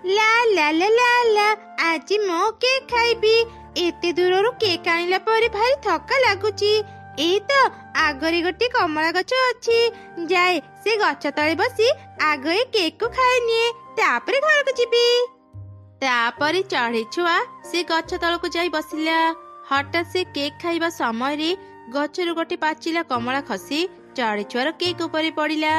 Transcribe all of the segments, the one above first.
ला ला ला ला ला आज मो केक खाइबी। एते दूरରୁ केक आनिला ପରେ ଭାରି ଥକା ଲାଗୁଛି। ଏଇ ତ ଆଗରେ ଗୋଟେ କମଳା ଗଛ ଅଛି, ଯାଏ ସେ ଗଛ ତଳେ ବସି ଆଗ ଏ କେକ୍ କୁ ଖାଇନିଏ, ତାପରେ ଘରକୁ ଯିବି। ତାପରେ ଚଢ଼େଇ ଛୁଆ ସେ ଗଛ ତଳକୁ ଯାଇ ବସିଲା। ହଠାତ୍ ସେ କେକ୍ ଖାଇବା ସମୟରେ ଗଛରୁ ଗୋଟେ ପାଚିଲା କମଳା ଖସି ଚଢ଼େଇ ଛୁଆର କେକ୍ ଉପରେ ପଡ଼ିଲା।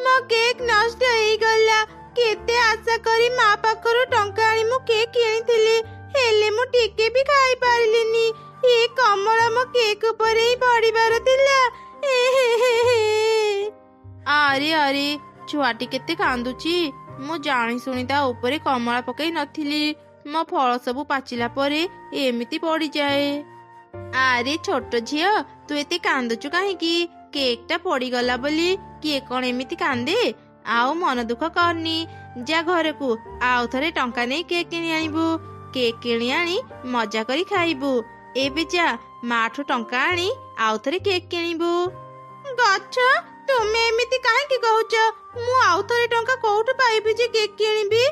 ମୋ କେକ୍ ନଷ୍ଟ ହେଇଗଲା। କେତେ ଆଶା କରି ମା ପାଖରୁ ଟଙ୍କା ଆଣି ମୁଁ କେକ୍ କିଣିଥିଲି, ହେଲେ ମୁଁ ଟିକେ ବି ଖାଇ ପାରିଲିନି। ଏ କମଳା ମୋ କେକ୍ ଉପରେ ହିଁ ପଡ଼ିବାର ଥିଲା। ଆରେ ଆରେ, ଛୁଆଟି କେତେ କାନ୍ଦୁଛି। ମୁଁ ଜାଣି ଶୁଣି ତା ଉପରେ କମଳା ପକେଇ ନଥିଲି। ମୋ ଫଳ ସବୁ ପାଚିଲା ପରେ ଏମିତି ପଡ଼ିଯାଏ। ଆରେ ଛୋଟ ଝିଅ, ତୁ ଏତେ କାନ୍ଦୁଛୁ କାହିଁକି? କେକ୍ ଟା ପଡ଼ିଗଲା ବୋଲି କିଏ କଣ ଏମିତି କାନ୍ଦେ? ଆଉ ମନ ଦୁଃଖ କରନି, ଯା ଘରକୁ ଆଉ ଥରେ ଟଙ୍କା ନେଇ କେକ୍ କିଣି ଆଣିବୁ। କେକ୍ କିଣି ଆଣି ମଜା କରି ଖାଇବୁ। ଏବେ ଯା, ମାଠୁ ଟଙ୍କା ଆଣି ଆଉ ଥରେ କେକ୍ କିଣିବୁ। ଗଛ, ତୁମେ ଏମିତି କାହିଁକି କହୁଛ? ମୁଁ ଆଉ ଥରେ ଟଙ୍କା କୋଉଠୁ ପାଇବି ଯେ କେକ୍ କିଣିବି?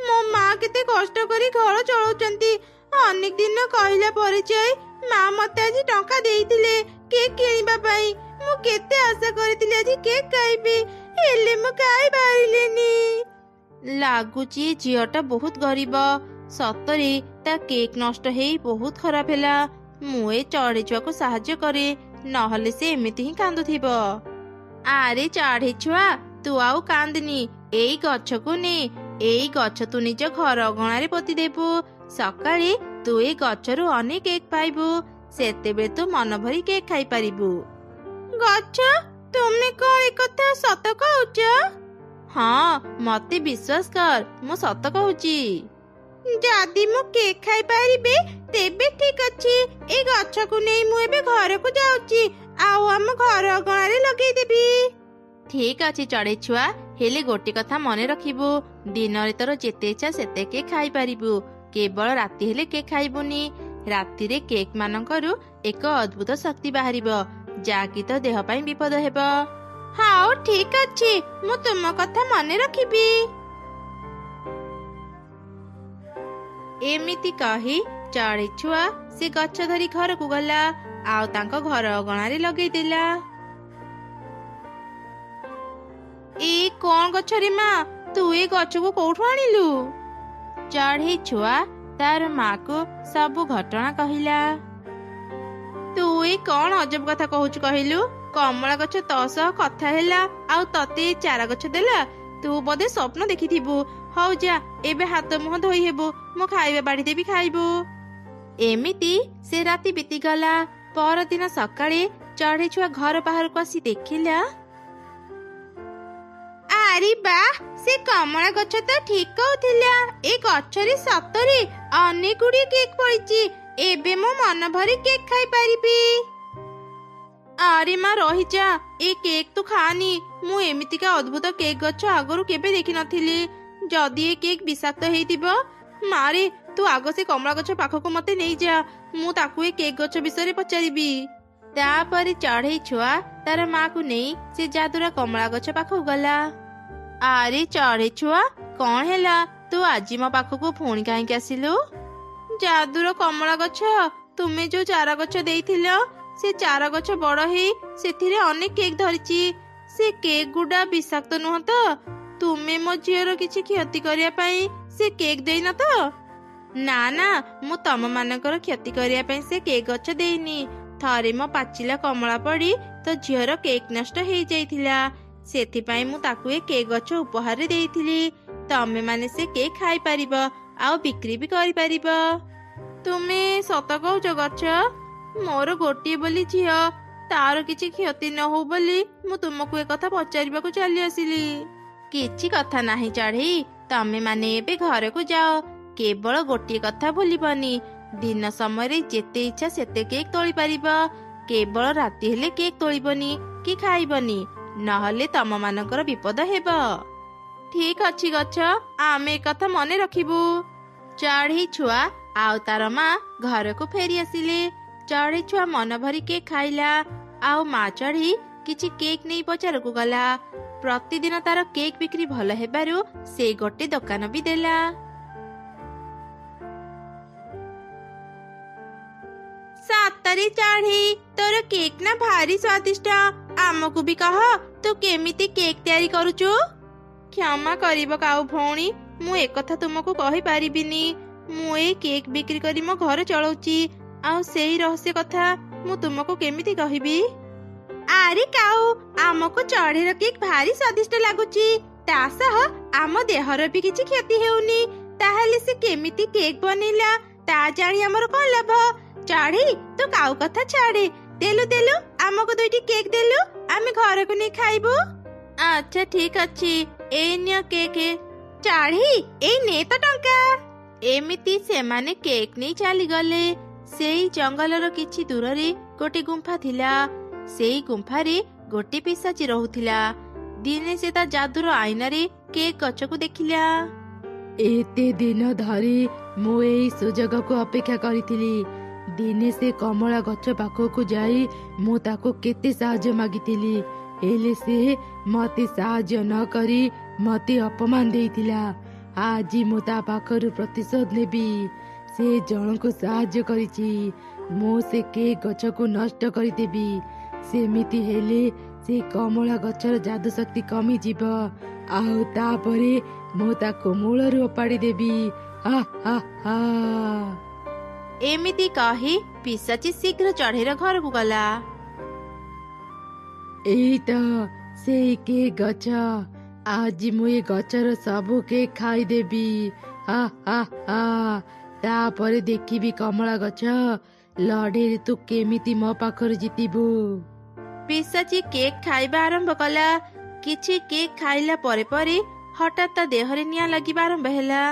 ମୋ ମା କେତେ କଷ୍ଟ କରି ଘର ଚଳଉଛନ୍ତି। ଅନେକ ଦିନ କହିଲା ପରେ ଯାଇ ମା ମତେ ଆଜି ଟଙ୍କା ଦେଇଥିଲେ କେକ୍ କିଣିବା ପାଇଁ। ମୁଁ କେତେ ଆଶା କରିଥିଲି ଆଜି କେକ୍ ଖାଇବି, ହେଲେ ମୁଁ ଖାଇ ପାରିଲିନି। ଲାଗୁଛି ଝିଅଟା ବହୁତ ଗରିବ। ସତରେ ତା କେକ୍ ନଷ୍ଟ ହେଇ ବହୁତ ଖରାପ ହେଲା। ମୁଁ ଏ ଚଢ଼େଇ ଛୁଆକୁ ସାହାଯ୍ୟ କରେ, ନହେଲେ ସେ ଏମିତି ହିଁ କାନ୍ଦୁଥିବ। ଆରେ ଚଢ଼େଇ ଛୁଆ, ତୁ ଆଉ କାନ୍ଦନି, ଏଇ ଗଛକୁ ନେ। ଏଇ ଗଛ ତୁ ନିଜ ଘର ଅଗଣାରେ ପୋତି ଦେବୁ। ସକାଳେ ତୁ ଏ ଗଛରୁ ଅନେକ କେକ୍ ପାଇବୁ, ସେତେବେଳେ ତୁ ମନ ଭରି କେକ୍ ଖାଇପାରିବୁ। ଗଛ, ତୁମେ କଣ ଏକଥା ସତ କହୁଛ? ହଁ, ମତେ ବିଶ୍ୱାସ କର, ମୁଁ ସତ କହୁଛି। ଯଦି ମୁଁ କେକ୍ ଖାଇପାରିବି ତେବେ ଠିକ ଅଛି। ଏଇ ଗଛକୁ ନେଇ ମୁଁ ଏବେ ଘରକୁ ଯାଉଛି, ଆଉ ଆମ ଘର ଅଗଣାରେ ଲଗେଇଦେବି। ଠିକ ଅଛି ଚଢ଼େଇ ଛୁଆ, ହେଲେ ଗୋଟେ କଥା ମନେ ରଖିବୁ, ଦିନରେ ତୋର ଯେତେ ଇଚ୍ଛା ସେତେ କେକ୍ ଖାଇପାରିବୁ, କେବଳ ରାତି ହେଲେ କେକ୍ ଖାଇବୁନି। ରାତିରେ କେକ୍ ମାନଙ୍କରୁ ଏକ ଅଦ୍ଭୁତ ଶକ୍ତି ବାହାରିବ, ଯାହାକି ତୋ ଦେହ ପାଇଁ ବିପଦ ହେବ। ହଉ ଠିକ ଅଛି, ମୁଁ ତୁମ କଥା ମନେ ରଖିବି। ଏମିତି କହି ଚଢ଼େଇ ଛୁଆ ସେ ଗଛ ଧରି ଘରକୁ ଗଲା, ଆଉ ତାଙ୍କ ଘର ଅଗଣାରେ ଲଗେଇଦେଲା। ଏ କଣ ଗଛରେ ମା, ତୁ ଏ ଗଛକୁ କୋଉଠୁ ଆଣିଲୁ? ଚଢ଼େଇ ଛୁଆ ତାର ମାକୁ ସବୁ ଘଟଣା କହିଲା। ତୁ ଏ କଣ ଅଜବ କଥା କହୁଛୁ କହିଲୁ? କମଳା ଗଛ ତୋ ସହ କଥା ହେଲା ଆଉ ତତେ ଚାରା ଗଛ ଦେଲା? ତୁ ବୋଧେ ସ୍ୱପ୍ନ ଦେଖିଥିବୁ। ହଉ ଯା, ଏବେ ହାତ ମୁହଁ ଧୋଇ ହେବୁ, ମୁଁ ଖାଇବା ବାଢି ଦେବି, ଖାଇବୁ। ଏମିତି ସେ ରାତି ବିତିଗଲା। ପରଦିନ ସକାଳେ ଚଢ଼େଇ ଛୁଆ ଘର ବାହାରକୁ ଆସି ଦେଖିଲା, ଆରେ ବା, ସେ କମଳା ଗଛ ତ ଠିକ କହୁଥିଲା। ଏ ଗଛରେ ସତରେ ଅନେକ ଗୁଡ଼ିଏ କେକ୍ ପଡିଛି। ଏବେ ମୁଁ ମନ ଭରି କେକ୍ ଖାଇପାରିବି। ଆରେ ମା ରହିଯା, ଏ କେକ୍ ତୁ ଖାନି। ମୁଁ ଏମିତିକା ଅଦ୍ଭୁତ କେକ୍ ଗଛ ଆଗରୁ କେବେ ଦେଖିନଥିଲି। ଯଦି ଏ କେକ୍ ବିଷାକ୍ତ ହେଇଥିବ, ମାରେ ତୁ ଆଗ ସେ କମଳା ଗଛ ପାଖକୁ ମତେ ନେଇଯା, ମୁଁ ତାକୁ ଏ କେକ୍ ଗଛ ବିଷୟରେ ପଚାରିବି। ତାପରେ ଚଢ଼େଇ ଛୁଆ ତାର ମାକୁ ନେଇ ସେ ଯାଦୁରା କମଳା ଗଛ ପାଖକୁ ଗଲା। ଆରେ ଚଢ଼େଇ ଛୁଆ, କଣ ହେଲା? ତୁ ଆଜି ମୋ ପାଖକୁ ପୁଣି କାହିଁକି ଆସିଲୁ? ଯାଦୁର କମଳା ଗଛ, ତୁମେ ଯୋଉ ଚାରା ଗଛ ଦେଇଥିଲ, ସେ ଚାରା ଗଛ ବଡ ହେଇ ସେଥିରେ ଅନେକ କେକ୍ ଧରିଛି। ସେ କେକ୍ ଗୁଡା ବିଷାକ୍ତ ନୁହଁ ତ? ତୁମେ ମୋ ଝିଅର କିଛି କ୍ଷତି କରିବା ପାଇଁ ସେ କେକ୍ ଦେଇନ ତ? ନା ନା, ମୁଁ ତମ ମାନଙ୍କର କ୍ଷତି କରିବା ପାଇଁ ସେ କେକ୍ ଗଛ ଦେଇନି। ଥରେ ମୋ ପାଚିଲା କମଳା ପଡି ତୋ ଝିଅର କେକ୍ ନଷ୍ଟ ହେଇଯାଇଥିଲା, ସେଥିପାଇଁ ମୁଁ ତାକୁ ଏ କେକ୍ ଗଛ ଉପହାରରେ ଦେଇଥିଲି। ତମେ ମାନେ ସେ କେକ୍ ଖାଇପାରିବ ଆଉ ବିକ୍ରି ବି କରିପାରିବ। ତୁମେ ସତ କହୁଛ ଗଛ? ମୋର ଗୋଟିଏ ବୋଲି ଝିଅ, ତାର କିଛି କ୍ଷତି ନ ହଉ ବୋଲି ମୁଁ ତୁମକୁ ଏକଥା ପଚାରିବାକୁ ଚାଲି ଆସିଲି। କିଛି କଥା ନାହିଁ ଚଢ଼େଇ, ତମେ ମାନେ ଏବେ ଘରକୁ ଯାଅ। କେବଳ ଗୋଟିଏ କଥା ଭୁଲିବନି, ଦିନ ସମୟରେ ଯେତେ ଇଚ୍ଛା ସେତେ କେକ୍ ତୋଳି ପାରିବ, କେବଳ ରାତି ହେଲେ କେକ୍ ତୋଳିବନି କି ଖାଇବନି, ନହେଲେ ତମ ମାନଙ୍କର ବିପଦ ହେବ। ଠିକ ଅଛି ଗଛ, ଆମେ ଏକଥା ମନେ ରଖିବୁ। ଚଢ଼େଇ ଛୁଆ ଆଉ ତାର ମା ଘରକୁ ଫେରି ଆସିଲେ। ଚଢ଼େଇ ଛୁଆ ମନ ଭରି କେକ୍ ଖାଇଲା, ଆଉ ମା ଚଢ଼େଇ କିଛି କେକ୍ ନେଇ ବଜାରକୁ ଗଲା। ପ୍ରତିଦିନ ତାର କେକ୍ ବିକ୍ରି ଭଲ ହେବାରୁ ସେ ଗୋଟେ ଦୋକାନ ବି ଦେଲା। ସତରେ ଚଢ଼େଇ, ତୋର କେକ୍ ନା ଭାରି ସ୍ୱାଦିଷ୍ଟ। ଆମକୁ ବି କହ, ତୁ କେମିତି କେକ୍ ତିଆରି କରୁଛୁ? କ୍ଷମା କରିବ କାଉ ଭଉଣୀ, ମୁଁ ଏକଥା ତୁମକୁ କହିପାରିବିନି। ମୁଁ ଏଇ କେକ୍ ବିକ୍ରି କରି ମୋ ଘର ଚଳଉଛି, ଆଉ ସେଇ ରହସ୍ୟ କଥା ମୁଁ ତୁମକୁ କେମିତି କହିବି? ଆରେ କାଉ, ଆମକୁ ଚଢ଼େଇର କେକ୍ ଭାରି ସ୍ୱାଦିଷ୍ଟ ଲାଗୁଛି। ତା ସହ ଆମ ଦେହର ବି କିଛି କ୍ଷତି ହେଉନି। ତାହେଲେ ସେ କେମିତି କେକ୍ ବନେଇଲା ତା ଜାଣି ଆମର କଣ ଲାଭ? ଚଢ଼େଇ, ତୁ କାଉ କଥା ଛାଡେ। ଦେଲୁ ଆମକୁ 2ଟି କେକ୍ ଦେଲୁ, ଆମେ ଘରକୁ ନେଇ ଖାଇବୁ। ଆଚ୍ଛା ଠିକ ଅଛି, ଏଇ ନିଅ କେକ୍। ଚଢ଼େଇ, ଏଇ ନେ ତ ଟଙ୍କା। ଏମିତି ସେମାନେ କେକ୍ ନେଇ ଚାଲିଗଲେ। ସେଇ ଜଙ୍ଗଲର କିଛି ଦୂରରେ ଗୋଟେ ଗୁମ୍ଫା ଥିଲା। ସେଇ ଗୁମ୍ଫାରେ ଗୋଟେ ପିଶାଚି ରହୁଥିଲା। ଦିନେ ସେ ତା ଯାଦୁର ଆଇନାରେ କେକ୍ ଗଛକୁ ଦେଖିଲା। ଏତେ ଦିନ ଧରି ମୁଁ ଏଇ ସୁଯୋଗକୁ ଅପେକ୍ଷା କରିଥିଲି। ଦିନେ ସେ କମଳା ଗଛ ପାଖକୁ ଯାଇ ମୁଁ ତାକୁ କେତେ ସାହାଯ୍ୟ ମାଗିଥିଲି, ହେଲେ ସେ ମତେ ସାହାଯ୍ୟ ନ କରି ମତେ ଅପମାନ ଦେଇଥିଲା। ଆଜି ମୁଁ ତା ପାଖରୁ ପ୍ରତିଶୋଧ ନେବି। ସେ ଜଣଙ୍କୁ ସାହାଯ୍ୟ କରିଛି, ମୁଁ ସେ କେକ୍ ଗଛକୁ ନଷ୍ଟ କରିଦେବି। ସେମିତି ହେଲେ ସେ କମଳା ଗଛର ଯାଦୁ ଶକ୍ତି କମିଯିବ, ଆଉ ତାପରେ ମୁଁ ତାକୁ ମୂଳରୁ ଓପାଡ଼ି ଦେବି। ହା ହା ହା। ଏମିତି କହି ପିଶାଚି ଶୀଘ୍ର ଚଢ଼େଇର ଘରକୁ ଗଲା। ଏଇ ତ ସେଇ କେକ୍ ଗଛ। ଆଜି ମୁଁ ଏ ଗଛର ସବୁ କେକ୍ ଖାଇଦେବି। ହା ହା ହା। ତାପରେ ଦେଖିବି କମଳା ଗଛ, ଲଢ଼େଇରେ ତୁ କେମିତି ମୋ ପାଖରୁ ଜିତିବୁ। ପିଶାଚି କେକ୍ ଖାଇବା ଆରମ୍ଭ କଲା। କିଛି କେକ୍ ଖାଇଲା ପରେ ପରେ ହଠାତ୍ ତା ଦେହରେ ନିଆଁ ଲାଗିବା ଆରମ୍ଭ ହେଲା।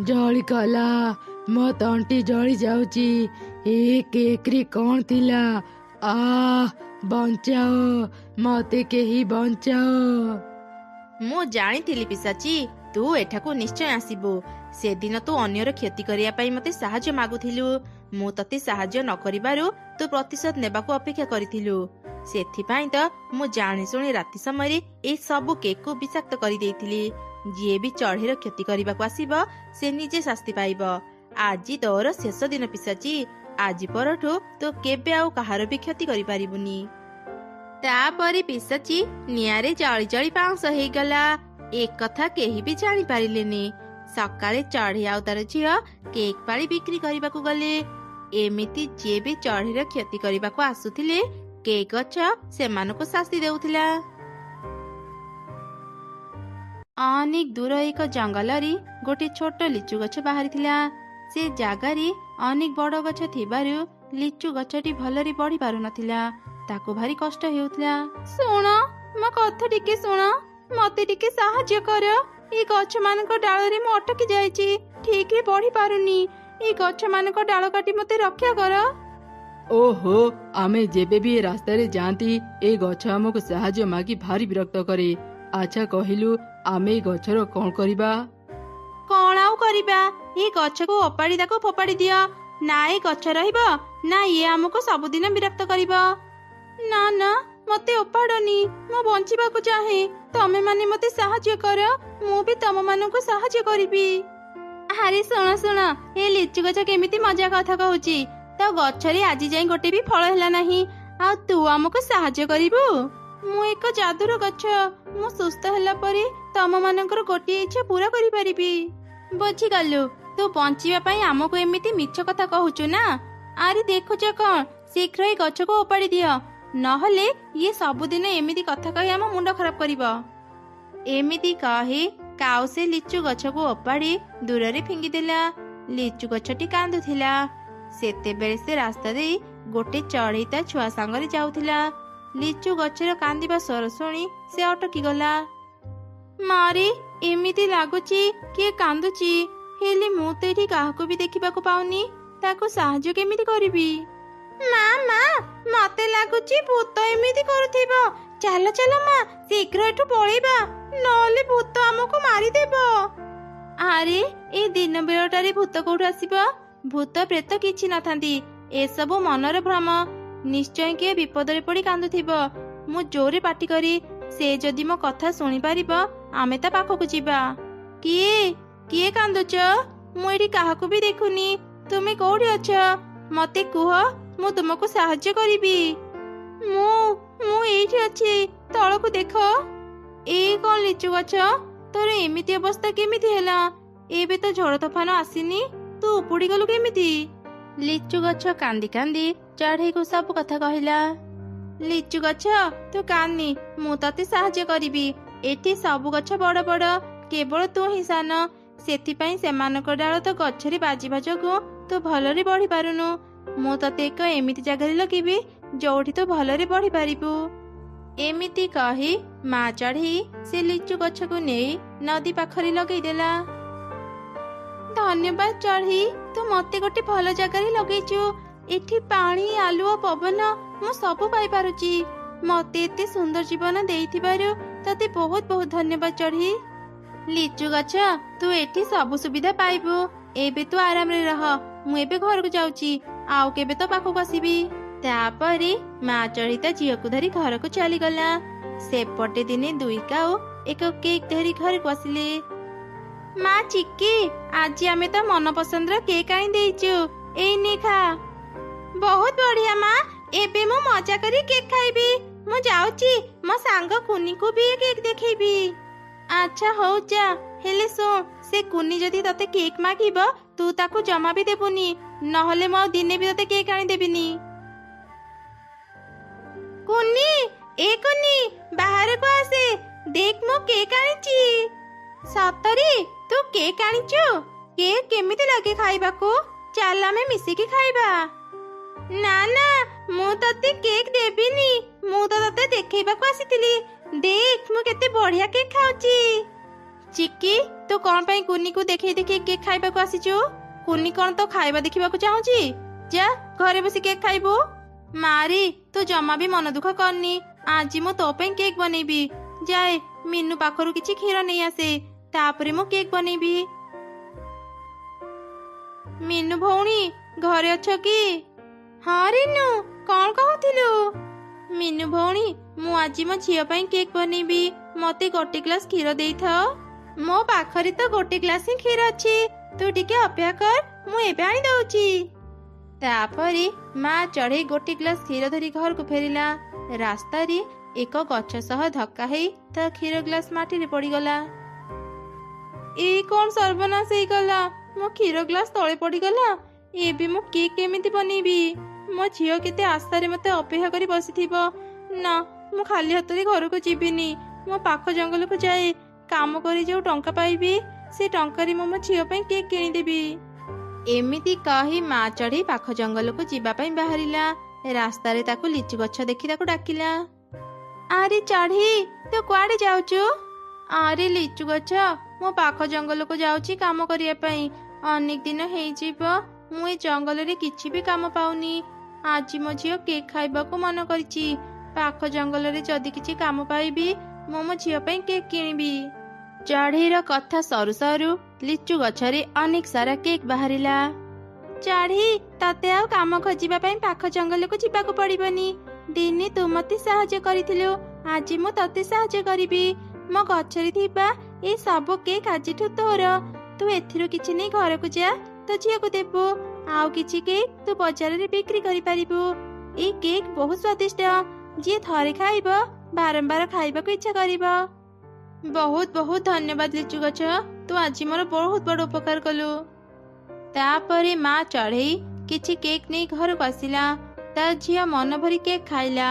ଜଳିଗଲା, ମୋ ତଣ୍ଟି ଜଳି ଯାଉଛି। ଏ କେକ୍ରେ କଣ ଥିଲା? ବଞ୍ଚାଅ, ମତେ କେହି ବଞ୍ଚାଅ। ମୁଁ ଜାଣିଥିଲି ପିଶାଚି, ତୁ ଏଠାକୁ ନିଶ୍ଚୟ ଆସିବୁ। ସେଦିନ ତୁ ଅନ୍ୟର କ୍ଷତି କରିବା ପାଇଁ ମତେ ସାହାଯ୍ୟ ମାଗୁଥିଲୁ। ମୁଁ ତତେ ସାହାଯ୍ୟ ନ କରିବାରୁ ତୁ ପ୍ରତିଶୋଧ ନେବାକୁ ଅପେକ୍ଷା କରିଥିଲୁ। ସେଥିପାଇଁ ତ ମୁଁ ଜାଣିଶୁଣି ରାତି ସମୟରେ ଏଇ ସବୁ କେକ୍କୁ ବିଷାକ୍ତ କରିଦେଇଥିଲି। ଯିଏ ବି ଚଢ଼େଇର କ୍ଷତି କରିବାକୁ ଆସିବ ସେ ନିଜେ ଶାସ୍ତି ପାଇବ। ଆଜି ତୋର ଶେଷ ଦିନ ପିଶାଚି। ଆଜି ପରଠୁ ତୁ କେବେ ଆଉ କାହାର ବି କ୍ଷତି କରିପାରିବୁନି। ତାପରେ ପିଶାଚି ନିଆଁରେ ଜଳି ଜଳି ପାଉଁଶ ହେଇଗଲା। ଏକଥା କେହି ବି ଜାଣିପାରିଲେନି। ସକାଳେ ଚଢ଼େଇ ଆଉ ତାର ଝିଅ କେକ୍ ପାଳି ବିକ୍ରି କରିବାକୁ ଗଲେ। ଏମିତି ଯିଏ ବି ଚଢ଼େଇର କ୍ଷତି କରିବାକୁ ଆସୁଥିଲେ, କେକ୍ ଗଛ ସେମାନଙ୍କୁ ଶାସ୍ତି ଦେଉଥିଲା। ଅନେକ ଦୂର ଏକ ଜଙ୍ଗଲରେ ଗୋଟେ ଛୋଟ ଲିଚୁ ଗଛ ବାହାରିଥିଲା। ସେ ଜାଗାରେ ଅନେକ ବଡ଼ ଗଛ ଥିବାରୁ ଲିଚୁ ଗଛଟି ଭଲରେ ବଢି ପାରୁନଥିଲା। ତାକୁ ଭାରି କଷ୍ଟ ହେଉଥିଲା। ଶୁଣ, ମୋ କଥା ଟିକେ ଶୁଣ, ମତେ ଟିକେ ସାହାଯ୍ୟ କର। ଏ ଗଛ ମାନଙ୍କ ଡାଳରେ ମୁଁ ଅଟକି ଯାଇଛି, ଠିକରେ ବଢି ପାରୁନି। ଏ ଗଛ ମାନଙ୍କ ଡାଳ କାଟି ମତେ ରକ୍ଷା କର। ଓହୋ, ଆମେ ଯେବେ ବି ଏ ରାସ୍ତାରେ ଯାଆନ୍ତି ଏ ଗଛ ଆମକୁ ସାହାଯ୍ୟ ମାଗି ଭାରି ବିରକ୍ତ କରେ। ଆଚ୍ଛା କହିଲୁ, ଆମେ ଏ ଗଛର କଣ କରିବା? କଣ ଆଉ କରିବା? ଏ ଗଛକୁ ଓପାଡ଼ି ତାକୁ ଫୋପାଡ଼ି ଦିଅ। ନା ଏ ଗଛ ରହିବ, ନା ଇଏ ଆମକୁ ସବୁଦିନ ବିରକ୍ତ କରିବ। ନା ନା, ମତେ ଓପାଡନି, ମୁଁ ବଞ୍ଚିବାକୁ ଚାହେଁ। ତମେ ମାନେ ମତେ ସାହାଯ୍ୟ କର, ମୁଁ ବି ତମ ମାନଙ୍କୁ ସାହାଯ୍ୟ କରିବି। ଆରେ ଶୁଣ ଶୁଣ, ଏ ଲିଚୁ ଗଛ କେମିତି ମଜା କଥା କହୁଛି। ତ ଗଛରେ ଆଜି ଯାଇ ଗୋଟେ ବି ଫଳ ହେଲା ନାହିଁ, ଆଉ ତୁ ଆମକୁ ସାହାଯ୍ୟ କରିବୁ? ମୁଁ ଏକ ଯାଦୁର ଗଛ। ମୁଁ ସୁସ୍ଥ ହେଲା ପରେ ତମ ମାନଙ୍କର ଗୋଟିଏ ଇଚ୍ଛା ପୁରା କରିପାରିବି। ବୁଝିଗଲୁ, ତୁ ବଞ୍ଚିବା ପାଇଁ ଆମକୁ ଏମିତି ମିଛ କଥା କହୁଛୁ ନା? ଆରେ ଦେଖୁଛ କଣ, ଶୀଘ୍ର ଏ ଗଛକୁ ଓପାଡ଼ି ଦିଅ, ନହେଲେ ଇଏ ସବୁଦିନ ଏମିତି କଥା କହି ଆମ ମୁଣ୍ଡ ଖରାପ କରିବ। ଏମିତି କହି କାଉ ସେ ଲିଚୁ ଗଛକୁ ଓପାଡ଼ି ଦୂରରେ ଫିଙ୍ଗିଦେଲା। ଲିଚୁ ଗଛଟି କାନ୍ଦୁଥିଲା। ସେତେବେଳେ ସେ ରାସ୍ତା ଦେଇ ଗୋଟେ ଚଢ଼େଇ ତା ଛୁଆ ସାଙ୍ଗରେ ଯାଉଥିଲା। ଲିଚୁ ଗଛର କାନ୍ଦିବା ସ୍ୱର ଶୁଣି ସେ ଅଟକି ଗଲା। ମାରେ, ଏମିତି ଲାଗୁଛି କିଏ କାନ୍ଦୁଛି, ହେଲେ ମୁଁ ତ ଏଠି କାହାକୁ ବି ଦେଖିବାକୁ ପାଉନି। ତାକୁ ସାହାଯ୍ୟ କେମିତି କରିବି? ମା, ମତେ ଲାଗୁଛି ଭୂତ ଏମିତି କରୁଥିବ। ଚାଲ ଚାଲ ମା, ଶୀଘ୍ର ଏଠୁ ପଳେଇବା, ନହେଲେ ଭୂତ ଆମକୁ ମାରିଦେବ। ଆରେ, ଏ ଦିନ ବେଳଟାରେ ଭୂତ କୋଉଠୁ ଆସିବ? ଭୂତ ପ୍ରେତ କିଛି ନଥାନ୍ତି, ଏସବୁ ମନର ଭ୍ରମ। ନିଶ୍ଚୟ କିଏ ବିପଦରେ ପଡି କାନ୍ଦୁଥିବ। ମୁଁ ଜୋରେ ପାଟି କରି ସେ ଯଦି ମୋ କଥା ଶୁଣିପାରିବ ଆମେ ତା ପାଖକୁ ଯିବା। କିଏ କିଏ କାନ୍ଦୁଛ? ମୁଁ ଏଠି କାହାକୁ ବି ଦେଖୁନି। ତୁମେ କୋଉଠି ଅଛ? ମତେ କୁହ, ମୁଁ ତୁମକୁ ସାହାଯ୍ୟ କରିବି। ମୁଁ ଏଇଠି ଅଛି, ତଳକୁ ଦେଖ। ଏଇ କଣ ଲିଚୁ ଗଛ, ତୋର ଏମିତି ଅବସ୍ଥା କେମିତି ହେଲା? ଏବେ ତ ଝଡ଼ ତୋଫାନ ଆସିନି, ତୁ ଉପୁଡ଼ି ଗଲୁ କେମିତି? ଲିଚୁ ଗଛ କାନ୍ଦି କାନ୍ଦି ଚଢ଼େଇକୁ ସବୁ କଥା କହିଲା। ଲିଚୁ ଗଛ, ତୁ କାନ୍ଦି, ମୁଁ ତତେ ସାହାଯ୍ୟ କରିବି। ଏଠି ସବୁ ଗଛ ବଡ଼ ବଡ଼, କେବଳ ତୁ ହିଁ ସାନ। ସେଥିପାଇଁ ସେମାନଙ୍କ ଡାଳ ତ ଗଛରେ ବାଜିବା ଯୋଗୁଁ ତୁ ଭଲରେ ବଢି ପାରୁନୁ। ମୁଁ ତତେ ଏକ ଏମିତି ଜାଗାରେ ଲଗେଇବି ଯୋଉଠି ତୁ ଭଲରେ ବଢି ପାରିବୁ। ଏମିତି କହି ମା ଚଢ଼େଇ ସେ ଲିଚୁ ଗଛକୁ ନେଇ ନଦୀ ପାଖରେ ଲଗେଇଦେଲା। ଧନ୍ୟବାଦ ଚଢ଼େଇ, ତୁ ମତେ ଗୋଟେ ଭଲ ଜାଗାରେ ଲଗେଇଛୁ। ଏଠି ପାଣି, ଆଲୁଅ, ପବନ ମୁଁ ସବୁ ପାଇପାରୁଛି। ମତେ ଏତେ ସୁନ୍ଦର ଜୀବନ ଦେଇଥିବାରୁ ତତେ ବହୁତ ବହୁତ ଧନ୍ୟବାଦ ଚଢ଼େଇ। ଲିଚୁ ଗଛ, ତୁ ଏଠି ସବୁ ସୁବିଧା ପାଇବୁ। ଏବେ ତୁ ଆରାମରେ ରହ। ମୁଁ ଏବେ ଘରକୁ ଯାଉଛି, ଆଉ କେବେ ତୋ ପାଖକୁ ଆସିବି। ତାପରେ ମା ଚଢ଼େଇ ତା ଝିଅକୁ ଧରି ଘରକୁ ଚାଲିଗଲା। ସେପଟେ ଦିନେ ଦୁଇ କାଉ ଏକ କେକ୍ ଧରି ଘରକୁ ଆସିଲେ। ମା ଚିକି, ଆଜି ଆମେ ତ ମନ ପସନ୍ଦର କେକ୍ ଆଣି ଦେଇଛୁ, ଏଇ ନେ ଖା। ବହୁତ ବଢିଆ ମା, ଏବେ ମୁଁ ମଜା କରି କେକ୍ ଖାଇବି। ମୁଁ ଯାଉଛି, ମୋ ସାଙ୍ଗ କୁନିକୁ ବି କେକ୍ ଦେଖେଇବି। ଆଚ୍ଛା ହଉ ଯା, ହେଲେ ଶୁଣ, ସେ କୁନି ଯଦି ତତେ କେକ୍ ମାଗିବ ତୁ ତାକୁ ଜମା ବି ଦେବୁନି, ନହେଲେ ମୁଁ ଆଉ ଦିନେ ବି ତତେ କେକ୍ ଆଣିଦେବିନି। କୁନି, ଏ କୁନି, ବାହାରକୁ ଆସେ, ଦେଖ ମୁଁ କେକ୍ ଆଣିଛି। ସତରେ ତୁ କେକ୍ ଆଣିଛୁ? କେକ୍ କେମିତି ଲାଗେ ଖାଇବାକୁ? ଚାଲ ଆମେ ମିଶିକି ଖାଇବା। ନା ନା, ମୁଁ ତତେ କେକ୍ ଦେବିନି, ମୁଁ ତ ତତେ ଦେଖେଇବାକୁ ଆସିଥିଲି। ଦେଖ ମୁଁ କେତେ ବଢିଆ କେକ୍ ଖାଉଛି। ଚିକି, ତୁ କଣ ପାଇଁ କୁନିକୁ ଦେଖେଇ ଦେଖେଇ କେକ୍ ଖାଇବାକୁ ଆସିଛୁ? କୁନି କଣ ତ ଖାଇବା ଦେଖିବାକୁ ଚାହୁଁଛି? ଯା ଘରେ ବସି କେକ୍ ଖାଇବୁ। ମାରି, ତୁ ଜମା ବି ମନ ଦୁଃଖ କରନି। ଆଜି ମୁଁ ତୋ ପାଇଁ କେକ୍ ବନେଇବି। ଯାଏ ମିନୁ ପାଖରୁ କିଛି କ୍ଷୀର ନେଇ ଆସେ, ତାପରେ ମୁଁ କେକ୍ ବନେଇବି। ମିନୁ ଭଉଣୀ, ଘରେ ଅଛ କି? ହଁ ରିନୁ, କଣ କହୁଥିଲୁ? ମିନୁ ଭଉଣୀ, ମୁଁ ଆଜି ମୋ ଝିଅ ପାଇଁ କେକ୍ ବନେଇବି। ମତେ ଗୋଟେ ଗ୍ଲାସ କ୍ଷୀର ଦେଇଥାଅ। ମୋ ପାଖରେ ତ ଗୋଟେ ଗ୍ଲାସ ହିଁ କ୍ଷୀର ଅଛି। ତୁ ଟିକେ ଅପେକ୍ଷା କର, ମୁଁ ଏବେ ଆଣି ଦଉଛି। ତାପରେ ମା ଚଢ଼େଇ ଗୋଟେ ଗ୍ଲାସ କ୍ଷୀର ଧରି ଘରକୁ ଫେରିଲା। ରାସ୍ତାରେ ଏକ ଗଛ ସହ ଧକ୍କା ହେଇ ତା କ୍ଷୀର ଗ୍ଲାସ ମାଟିରେ ପଡିଗଲା। ଏଇ କଣ ସର୍ବନାଶ ହେଇଗଲା, ମୋ କ୍ଷୀର ଗ୍ଲାସ ତଳେ ପଡିଗଲା। ଏବେ ମୁଁ କେକ୍ କେମିତି ବନେଇବି? ମୋ ଝିଅ କେତେ ଆଶାରେ ମତେ ଅପେକ୍ଷା କରି ବସିଥିବ। ନା, ମୁଁ ଖାଲି ହାତରେ ଘରକୁ ଯିବିନି। ମୋ ପାଖ ଜଙ୍ଗଲକୁ ଯାଏ, କାମ କରି ଯୋଉ ଟଙ୍କା ପାଇବି ସେ ଟଙ୍କାରେ ମୁଁ ମୋ ଝିଅ ପାଇଁ କେକ୍ କିଣିଦେବି। ଏମିତି କହି ମା ଚଢ଼େଇ ପାଖ ଜଙ୍ଗଲକୁ ଯିବା ପାଇଁ ବାହାରିଲା। ରାସ୍ତାରେ ତାକୁ ଲିଚୁ ଗଛ ଦେଖି ତାକୁ ଡାକିଲା। ଆରେ ଚଢ଼େଇ, ତୁ କୁଆଡେ ଯାଉଛୁ? ଆରେ ଲିଚୁ ଗଛ, ମୁଁ ପାଖ ଜଙ୍ଗଲକୁ ଯାଉଛି କାମ କରିବା ପାଇଁ। ଅନେକ ଦିନ ହେଇଯିବ ମୁଁ ଏ ଜଙ୍ଗଲରେ କିଛି ବି କାମ ପାଉନି। ଆଜି ମୋ ଝିଅ କେକ୍ ଖାଇବାକୁ ମନ କରିଛି। ପାଖ ଜଙ୍ଗଲରେ ଯଦି କିଛି କାମ ପାଇବି ମୁଁ ମୋ ଝିଅ ପାଇଁ କେକ୍ କିଣିବି। ଚଢ଼େଇର କଥା ସରୁ ସରୁ ଲିଚୁ ଗଛରେ ଅନେକ ସାରା କେକ୍ ବାହାରିଲା। ଚଢ଼େଇ, ତତେ ଆଉ କାମ ଖୋଜିବା ପାଇଁ ପାଖ ଜଙ୍ଗଲକୁ ଯିବାକୁ ପଡିବନି। ଦିନେ ତୁ ମତେ ସାହାଯ୍ୟ କରିଥିଲୁ, ଆଜି ମୁଁ ତତେ ସାହାଯ୍ୟ କରିବି। ମୋ ଗଛରେ ଥିବା ଏଇ ସବୁ କେକ୍ ଆଜିଠୁ ତୋର। ତୁ ଏଥିରୁ କିଛି ନେଇ ଘରକୁ ଯା, ତୋ ଝିଅକୁ ଦେବୁ। ଆଉ କିଛି କେକ୍ ତୁ ବଜାରରେ ବିକ୍ରି କରିପାରିବୁ। ଏଇ କେକ୍ ବହୁତ ସ୍ୱାଦିଷ୍ଟ, ଯିଏ ଥରେ ଖାଇବ ବାରମ୍ବାର ଖାଇବାକୁ ଇଚ୍ଛା କରିବ। ବହୁତ ବହୁତ ଧନ୍ୟବାଦ ଲିଚୁ ଗଛ, ତୁ ଆଜି ମୋର ବହୁତ ବଡ଼ ଉପକାର କଲୁ। ତାପରେ ମା ଚଢ଼େଇ କିଛି କେକ୍ ନେଇ ଘରକୁ ଆସିଲା। ତା ଝିଅ ମନ ଭରି କେକ୍ ଖାଇଲା।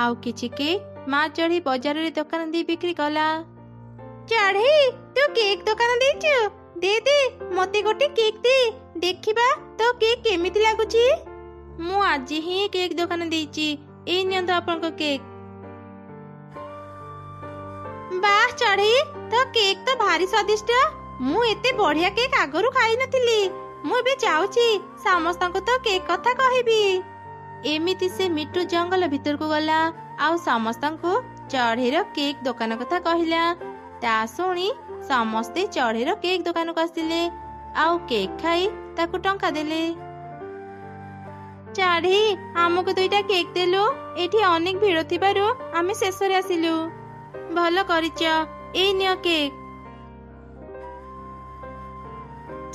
ଆଉ କିଛି କେକ୍ ମା ଚଢ଼େଇ ବଜାରରେ ଦୋକାନ ଦେଇ ବିକ୍ରି କଲା। ଚଢ଼େଇ, ତୁ କେକ୍ ଦୋକାନ ଦେଇଛୁ? ଦେ ଦେ, ମତେ ଗୋଟେ କେକ୍ ଦେ, ଦେଖିବା ତୋ କେକ୍ କେମିତି ଲାଗୁଛି। ମୁଁ ଆଜି ହିଁ କେକ୍ ଦୋକାନ ଦେଇଛି, ଏଇ ନିଅନ୍ତୁ ଆପଣଙ୍କ କେକ୍। ବାଃ ଚଢ଼େଇ, ତୋ କେକ୍ ତ ଭାରି ସ୍ୱାଦିଷ୍ଟ। ମୁଁ ଏତେ ବଢିଆ କେକ୍ ଆଗରୁ ଖାଇନଥିଲି। ମୁଁ ଏବେ ଯାଉଛି ସମସ୍ତଙ୍କୁ ତୋ କେକ୍ କଥା କହିବି। ଏମିତି ସେ ମିଟୁ ଜଙ୍ଗଲ ଭିତରକୁ ଗଲା, ଆଉ ସମସ୍ତଙ୍କୁ ଚଢ଼େଇର କେକ୍ ଦୋକାନ କଥା କହିଲା। ତା ଶୁଣି ସମସ୍ତେ ଚଢ଼େଇର କେକ୍ ଦୋକାନକୁ ଆସିଲେ, ଆଉ କେକ୍ ଖାଇ ତାକୁ ଟଙ୍କା ଦେଲେ। ଚଢ଼େଇ ଆମକୁ ଦୁଇଟା କେକ୍ ଦେଲୁ। ଏଠି ଅନେକ ଭିଡ଼ ଥିବାରୁ ଆମେ ଶେଷରେ ଆସିଲୁ। ଭଲ କରିଛ, ଏଇ ନିଅ କେକ୍।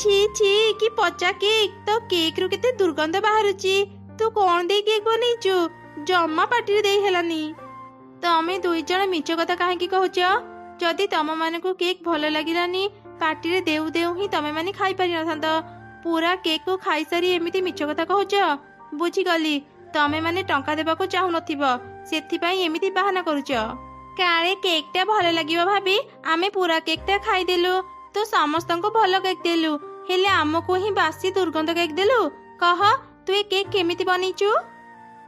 छी छी କି ପଚା କେକ୍, ତ କେକ୍ ରୁ କେତେ ଦୁର୍ଗନ୍ଧ ବାହାରୁଛି। ତୁ କଣ ଦେଇ କେକ୍ ବନେଇଛୁ? ଜମା ପାଟିରେ ଦେଇ ହେଲାନି। ତମେ ଦୁଇ ଜଣ ମିଛ କଥା କାହିଁକି କହୁଛ? ଯଦି ତମ ମାନଙ୍କୁ କେକ୍ ଭଲ ଲାଗିଲାନି, ପାଟିରେ ଦେଉ ଦେଉ ହିଁ ତମେ ମାନେ ଖାଇପାରିନଥାନ୍ତ। ପୁରା କେକ୍ କୁ ଖାଇସାରି ଏମିତି ମିଛ କଥା କହୁଛ? ବୁଝିଗଲି, ତମେ ମାନେ ଟଙ୍କା ଦେବାକୁ ଚାହୁଁନଥିବ, ସେଥିପାଇଁ ଏମିତି ବାହାନା କରୁଛ। କାଳେ କେକ୍ ଟା ଭଲ ଲାଗିବ ଭାବି ଆମେ ପୁରା କେକ୍ ଟା ଖାଇଦେଲୁ। ତୁ ସମସ୍ତଙ୍କୁ ଭଲ କେକ୍ ଦେଲୁ, ହେଲେ ଆମକୁ ହିଁ ବାସି ଦୁର୍ଗନ୍ଧ କେକ୍ ଦେଲୁ। କହ, ତୁ ଏ କେକ୍ କେମିତି ବନେଇଛୁ?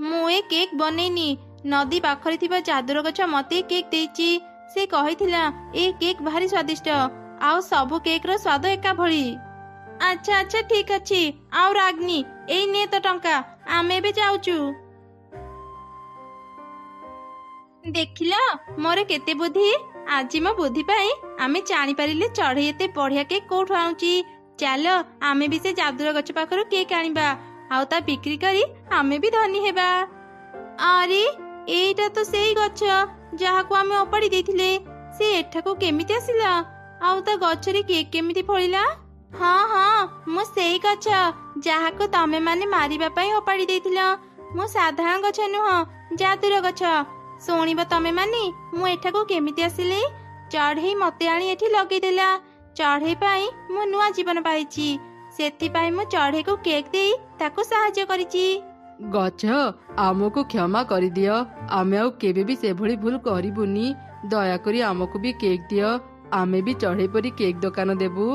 ମୁଁ ଏ କେକ୍ ବନେଇନି, ନଦୀ ପାଖରେ ଥିବା ଯାଦୁର ଗଛ ମତେ କେକ୍ ଦେଇଛି। ସେ କହିଥିଲା ଏ କେକ୍ ଭାରି ସ୍ୱାଦିଷ୍ଟ, ଆଉ ସବୁ କେକ୍ ର ସ୍ୱାଦ ଏକା ଭଳି। ଆଚ୍ଛା ଆଚ୍ଛା ଠିକ ଅଛି, ଆଉ ରାଗ୍ନି, ଏଇ ନେ ତ ଟଙ୍କା, ଆମେ ଏବେ ଯାଉଛୁ। ଦେଖିଲ ମୋର କେତେ ବୁଦ୍ଧି। ଆଜି ମୋ ବୁଦ୍ଧି ପାଇଁ ଆମେ ଜାଣିପାରିଲେ ଚଢ଼େଇ ଏତେ ବଢିଆ କେକ୍ କୋଉଠୁ ଆଣୁଛି। ଚାଲ ଆମେ ବି ସେ ଯାଦୁର ଗଛ ପାଖରୁ କେକ୍ ଆଣିବା, ଆଉ ତା ବିକ୍ରି କରି ଆମେ ବି ଧନୀ ହେବା। ଆରେ ଏଇଟା ତ ସେଇ ଗଛ ଯାହାକୁ ଆମେ ଅପାଡ଼ି ଦେଇଥିଲେ। ସେ ଏଠାକୁ କେମିତି ଆସିଲା? ଆଉ ତା ଗଛରେ କେକ୍ କେମିତି ଫଳିଲା? ହଁ ହଁ, ମୁଁ ସେଇ ଗଛ ଯାହାକୁ ତମେ ମାନେ ମାରିବା ପାଇଁ ଅପାଡ଼ି ଦେଇଥିଲ। ମୁଁ ସାଧାରଣ ଗଛ ନୁହଁ, ଯାଦୁର ଗଛ। ଶୁଣିବ ତମେ ମାନେ, ମୁଁ ଏଠାକୁ କେମିତି ଆସିଲି? ଚଢ଼େଇ ମତେ ଆଣି ଏଠି ଲଗେଇଦେଲା। ଚଢ଼େଇ ପାଇଁ ମୁଁ ନୂଆ ଜୀବନ ପାଇଛି, ସେଥିପାଇଁ ମୁଁ ଚଢ଼େଇକୁ କେକ୍ ଦେଇ ତାକୁ ସାହାଯ୍ୟ କରିଛି। ଗଛ, ଆମକୁ କ୍ଷମା କରିଦିଅ, ଆମେ ଆଉ କେବେ ବି ସେଭଳି ଭୁଲ କରିବୁନି। ଦୟାକରି ଆମକୁ ବି କେକ୍ ଦିଅ, ଆମେ ବି ଚଢ଼େଇ ପରି କେକ୍ ଦୋକାନ ଦେବୁ।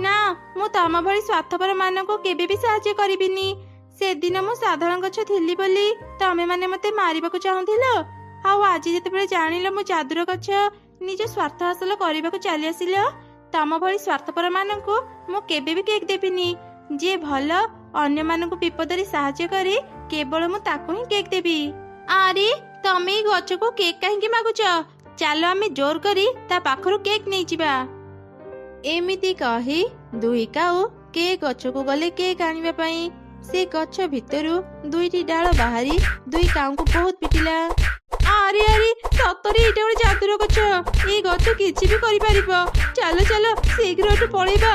ନା, ମୁଁ ତମ ଭଳି ସ୍ୱାର୍ଥପର ମାନଙ୍କୁ କେବେ ବି ସାହାଯ୍ୟ କରିବିନି। ସେଦିନ ମୁଁ ସାଧାରଣ ଗଛ ଥିଲି ବୋଲି ତମେ ମାନେ ମତେ ମାରିବାକୁ ଚାହୁଁଥିଲ, ଆଉ ଆଜି ଯେତେବେଳେ ଜାଣିଲ ମୁଁ ଯାଦୁର ଗଛ, ନିଜ ସ୍ୱାର୍ଥ ହାସଲ କରିବାକୁ ଚାଲି ଆସିଲ। ତମ ଭଳି ସ୍ୱାର୍ଥପର ମାନଙ୍କୁ ମୁଁ କେବେ ବି କେକ୍ ଦେବିନି। ଯିଏ ଭଲ, ଅନ୍ୟମାନଙ୍କୁ ବିପଦରେ ସାହାଯ୍ୟ କରେ, କେବଳ ମୁଁ ତାକୁ ହିଁ କେକ୍ ଦେବି। ଆରେ ତମେ ଏଇ ଗଛକୁ କେକ୍ କାହିଁକି ମାଗୁଛ? ଚାଲ ଆମେ ଜୋର କରି ତା ପାଖରୁ କେକ୍ ନେଇଯିବା। ଏମିତି କହି ଦୁଇ କାଉ କେକ୍ ଗଛକୁ ଗଲେ କେକ୍ ଆଣିବା ପାଇଁ। ସେ ଗଛ ଭିତରୁ ଦୁଇଟି ଡାଳ ବାହାରି ଦୁଇ କାଉଙ୍କୁ ବହୁତ ପିଟିଲା। ଆରେ ଆରେ, ସତରେ ଏଇଟା ଗୋଟେ ଯାଦୁର ଗଛ। ଏଇ ଗଛ କିଛି ବି କରିପାରିବ। ଚାଲ ଚାଲ ଶୀଘ୍ର ଏଠୁ ପଳେଇବା।